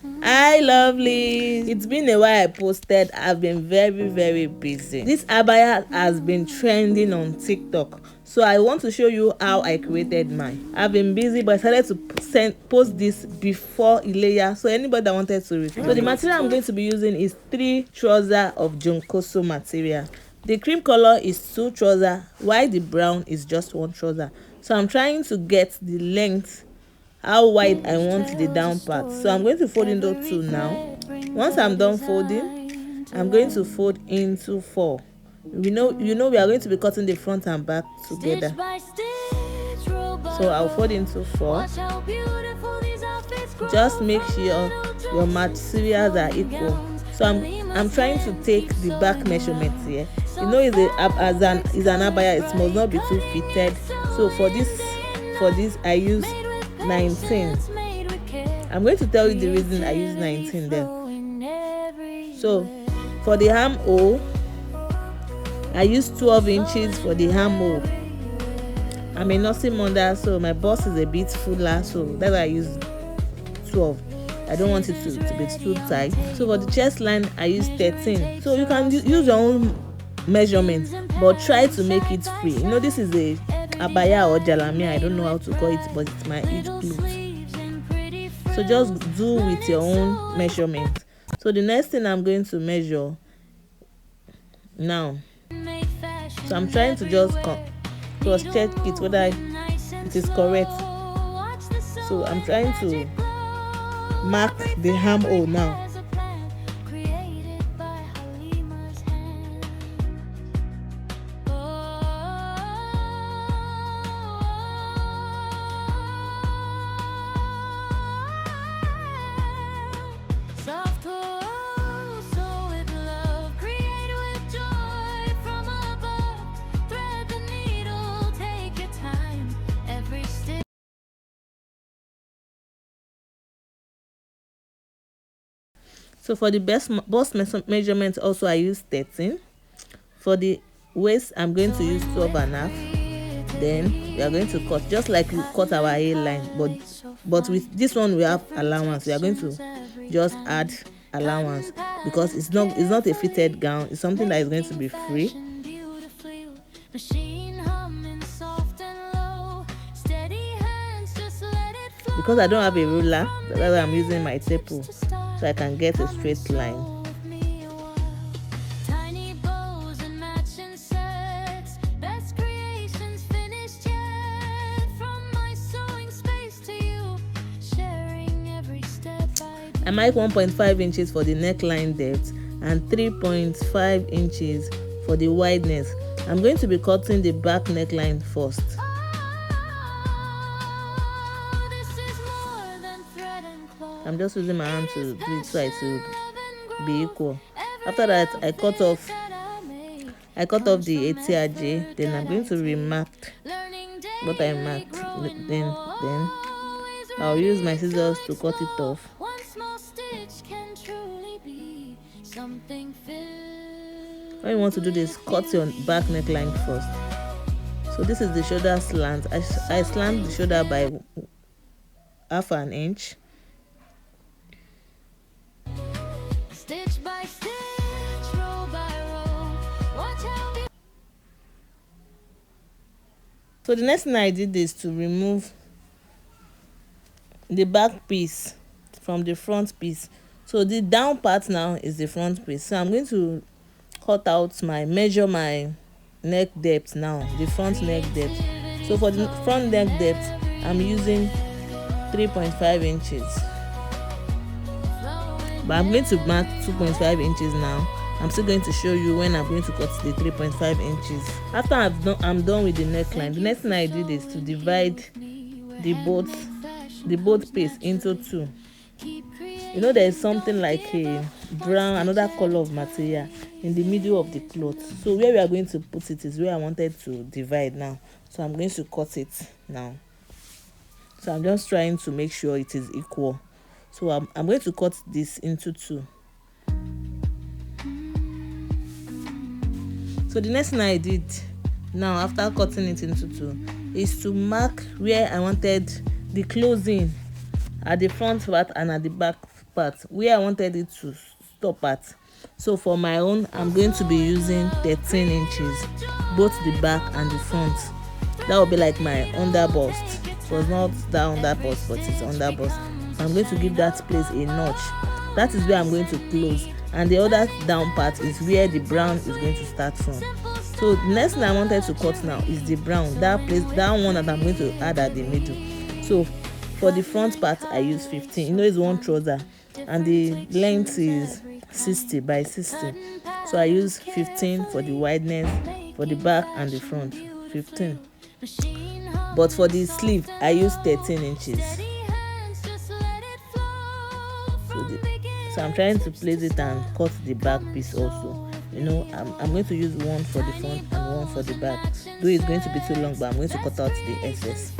Hi lovelies, it's been a while I posted. I've been very busy. This abaya has been trending on TikTok, so I want to show you how I created mine. I've been busy, but I decided to post this before Ileya, so anybody that wanted to read. So the material I'm going to be using is 3 trousers of Junkoso material. The cream color is 2 trousers, while the brown is just 1 trouser. So I'm trying to get the length, how wide I want the down part. So I'm going to fold into 2 now. Once I'm done folding, I'm going to fold into 4. We are going to be cutting the front and back together. So I'll fold into 4. Just make sure your materials are equal. So I'm trying to take the back measurement here. It's an abaya, it must not be too fitted. So for this I use 19. I'm going to tell you the reason I use 19 there. So for the armhole, I use 12 inches for the armhole. I'm a nursing mother, so my bust is a bit fuller, so that's why I use 12. I don't want it to be too tight. So for the chest line, I use 13. So you can use your own measurement, but try to make it free. This is a abaya or jalami, I don't know how to call it, but it's my each cloth. So just do with your own measurement. So the next thing I'm going to measure now. So I'm trying to just cross check it whether it is correct. So I'm trying to mark the armhole now. So for the bust measurement also I use 13. For the waist I'm going to use 12.5. Then we are going to cut just like we cut our hairline, but with this one we have allowance. We are going to just add allowance because it's not a fitted gown. It's something that is going to be free. Because I don't have a ruler, that's why I'm using my tape so I can get a straight line. I mark 1.5 inches for the neckline depth and 3.5 inches for the wideness. I'm going to be cutting the back neckline first. I'm just using my hand to do it so it will be equal. After that, I cut off the ATRJ. Then I'm going to remark what I marked. Then I'll use my scissors to cut it off. When you want to do this, cut your back neckline first. So this is the shoulder slant. I slant the shoulder by 1/2 inch. So the next thing I did is to remove the back piece from the front piece. So the down part now is the front piece. So I'm going to measure my neck depth now, the front neck depth. So for the front neck depth, I'm using 3.5 inches. But I'm going to mark 2.5 inches now. I'm still going to show you when I'm going to cut the 3.5 inches. After I'm done with the neckline, the next thing I did is to divide the both piece into 2. There is something like a brown, another color of material in the middle of the cloth. So where we are going to put it is where I wanted to divide now. So I'm going to cut it now. So I'm just trying to make sure it is equal. So I'm going to cut this into 2. So the next thing I did now after cutting it into 2 is to mark where I wanted the closing at the front part and at the back part where I wanted it to stop at. So for my own, I'm going to be using 13 inches, both the back and the front. That will be like my under bust. It was not that under bust, but it's under bust. I'm going to give that place a notch. That is where I'm going to close, and the other down part is where the brown is going to start from. So the next thing I wanted to cut now is the brown, that place, that one that I'm going to add at the middle. So for the front part I use 15. You know, it's one trouser and the length is 60 by 60. So I use 15 for the wideness for the back and the front, 15. But for the sleeve I use 13 inches. So I'm trying to place it and cut the back piece also. You know, I'm going to use one for the front and one for the back. Though it's going to be too long, but I'm going to cut out the excess.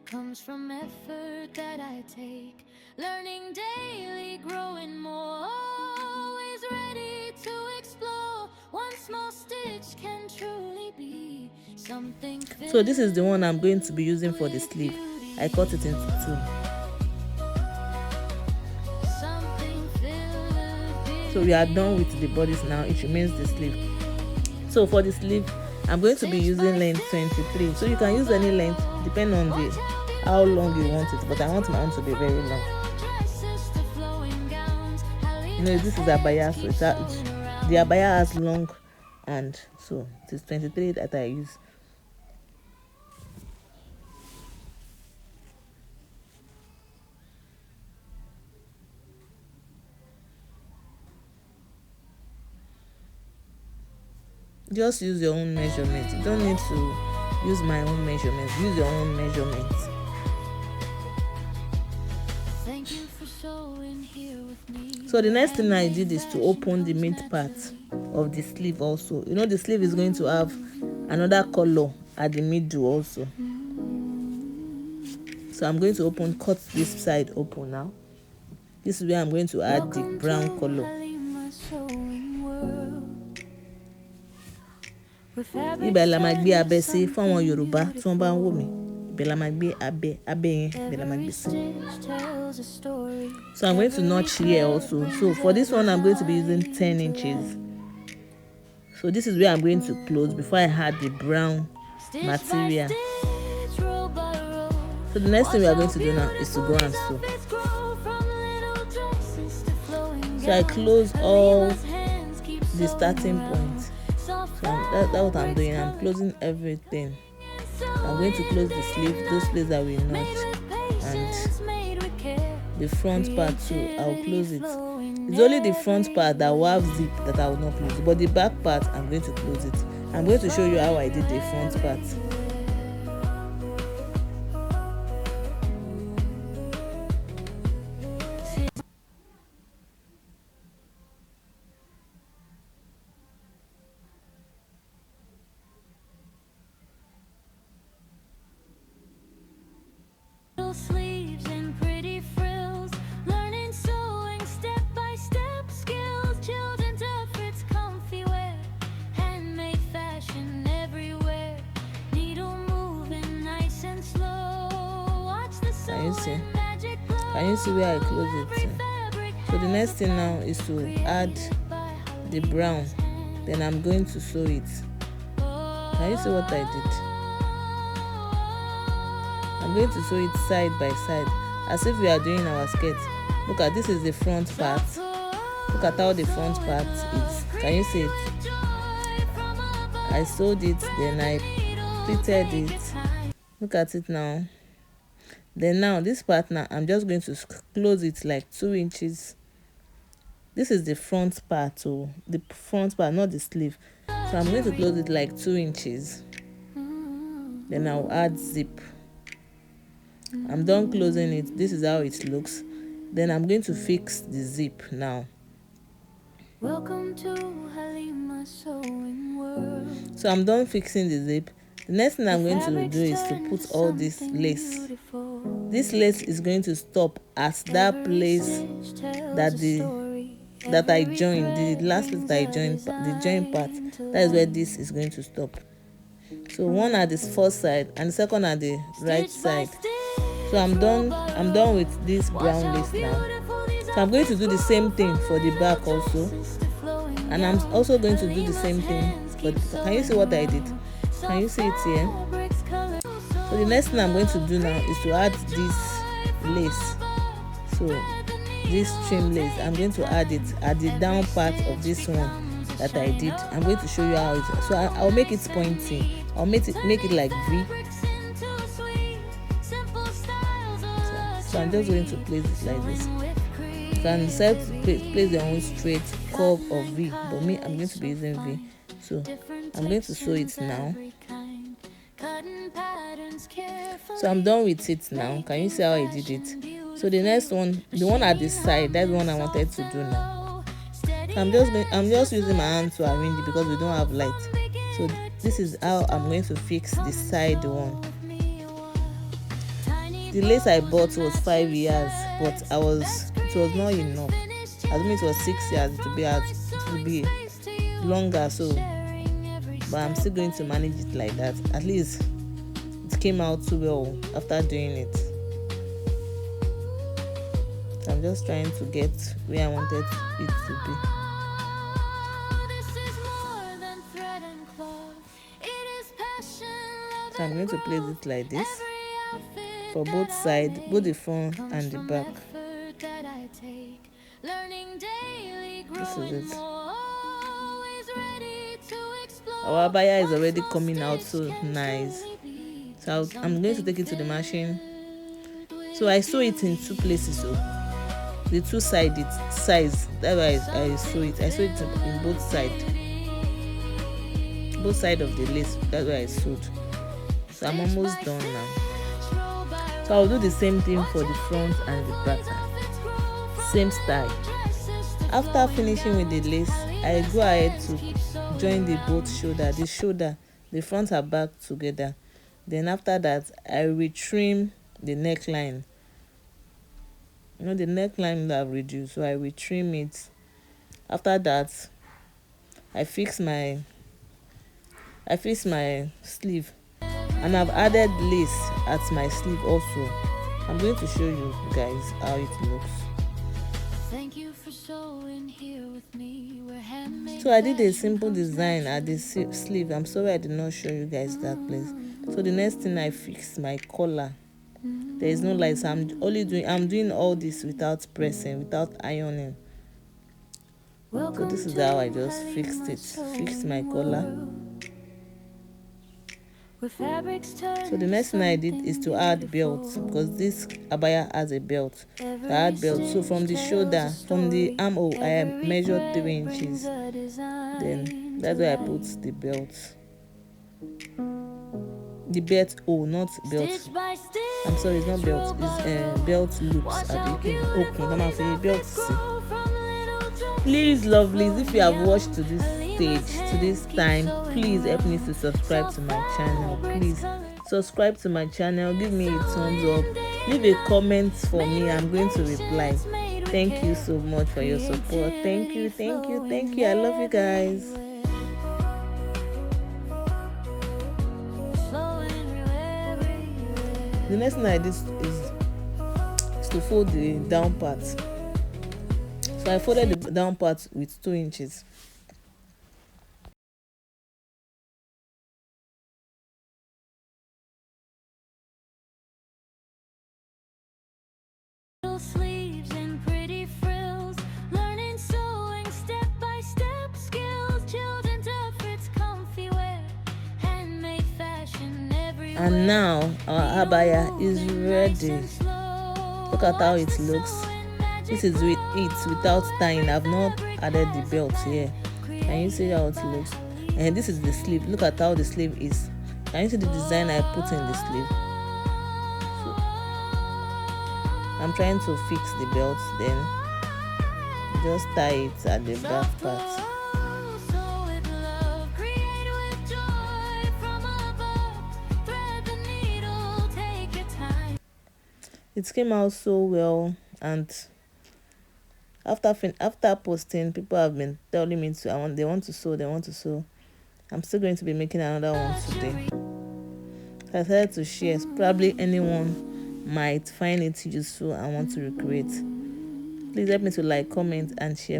Comes from effort that I take, learning daily, growing more, always ready to explore. One small stitch can truly be something. So this is the one I'm going to be using for the sleeve. I cut it into two. So we are done with the bodice now. It remains the sleeve. So for the sleeve, I'm going to be using length 23. So you can use any length depending on the how long you want it, but I want my own to be very long. You know, this is Abaya, so the Abaya has long, and so it is 23 that I use. Just use your own measurements. You don't need to use my own measurements. Use your own measurements. So the next thing I did is to open the mid part of the sleeve also. You know, the sleeve is going to have another color at the middle also. So I'm going to cut this side open now. This is where I'm going to add the brown color. Ibẹ̀ la máa gbé abẹ́ sí fún àwọn Yorùbá tí wọ́n bá ń wò mí. Ibẹ̀ la máa gbé abẹ́ yẹn, ibẹ̀ la máa gbé sí. So I'm going to notch here also. So for this one I'm going to be using 10 inches. So this is where I'm going to close before I add the brown material. So the next thing we are going to do now is to go and sew. So I close all the starting points. So that's what I'm doing. I'm closing everything. I'm going to close the sleeve, those places that we notch, and the front part too. I'll close it. It's only the front part that will have zip that I will not close, but the back part I'm going to close it. I'm going to show you how I did the front part. Sleeves and pretty frills, learning sewing step by step skills, children's outfits, comfy wear, handmade fashion everywhere, needle moving nice and slow, watch the sewing magic glow. Can you see where I close it? So the next thing now is to add the brown, then I'm going to sew it. Can you see what I did? I'm going to sew it side by side as if we are doing our skirt. Look at this is the front part. Look at how the front part is. Can you see it? I sewed it, then I pleated it. Look at it now. Then now this part now I'm just going to close it like 2 inches. This is the front part, so the front part, not the sleeve. So I'm going to close it like 2 inches. Then I'll add zip. I'm done closing it. This is how it looks. Then I'm going to fix the zip now. Welcome to Halima Sewing World. So I'm done fixing the zip. The next thing I'm The going to fabric's do is to turned put to all this something lace. beautiful. This lace is going to stop at that Every place stitch tells that a the story. that I Every joined, the thread last place brings that I a joined, the join part. design to That is where life. this is going to stop. So one at the first side and the second at the right Stitch by side. So I'm stitch, row done. by I'm done row. with this Watch brown how lace now. beautiful these So I'm going to outfits do the grow same thing from for the little back also, dresses to flowing and I'm gowns. also going to do the Halima's same thing hands for keep the, can you see sewing what I did? around. Can you Soft see it here? fabrics, colors, So the next thing I'm going to do now is to add this lace. So this trim lace, I'm going to add it at the down part of this one that I did. I'm going to show you how it. So I'll make it pointy. I'll make it like V. So I'm just going to place it like this. You can decide to place your own straight curve of V, but me, I'm going to be using V. So I'm going to sew it now. So I'm done with it now. Can you see how I did it? So the next one, the one at the side, that's the one I wanted to do now. So I'm just using my hand to arrange it because we don't have light. So this is how I'm going to fix the side one. The lace I bought was 5 years, but it was not enough. I mean, it was 6 years. It will be longer. So, but I'm still going to manage it like that. At least it came out too well after doing it. So I'm just trying to get where I wanted it to be. So I'm going to place it like this for both sides, both the front and the back. This is it. Our abaya is already coming out so nice. So I'm going to take it to the machine. So I sew it in 2 places. So the 2-sided sides. That's why I sew it. I sew it in both sides. Both sides of the lace. That's why I sewed. So I'm almost done now. So I'll do the same thing for the front and the back. Same style. After finishing with the lace, I go ahead to join the both shoulder. The shoulder, the front and back together. Then after that, I retrim the neckline. You know, the neckline that I've reduced, so I retrim it. After that, I fix my sleeve, and I've added lace at my sleeve also. I'm going to show you guys how it looks. Thank you for sewing here with me. We're handmade. So I did a simple design at the sleeve. I'm sorry I did not show you guys that place. So the next thing, I fixed my collar. There is no light, so I'm doing all this without pressing, without ironing. So this is how I just fixed my collar. So the next thing I did is to add belts, because this abaya has a belt. So I add belt. So from the shoulder, from the armhole, I measured 3 inches. Then that's where I put the belt. The belt, not belt. I'm sorry, it's not belt. It's belt loops. Please, lovelies, if you have watched to this stage, to this time, please help me to subscribe to my channel. Please subscribe to my channel, give me a thumbs up, leave a comment for me. I'm going to reply. Thank you so much for your support. Thank you. I love you guys. The next thing I did is to fold the down part. So I folded the down part with 2 inches. Sleeves and pretty frills, learning sewing step by step, skills, children's outfits, comfy wear, handmade fashion everywhere. And now our abaya is ready. Look at how it looks. This is with it without tying. I've not added the belt here. Can you see how it looks? And this is the sleeve. Look at how the sleeve is. Can you see the design I put in the sleeve? So I'm trying to fix the belt. Then just tie it at the back part. It came out so well, and after posting, people have been telling me they want to sew. I'm still going to be making another one today. I decided to share. Probably anyone might find it useful and want to recreate. Please help me to like, comment, and share.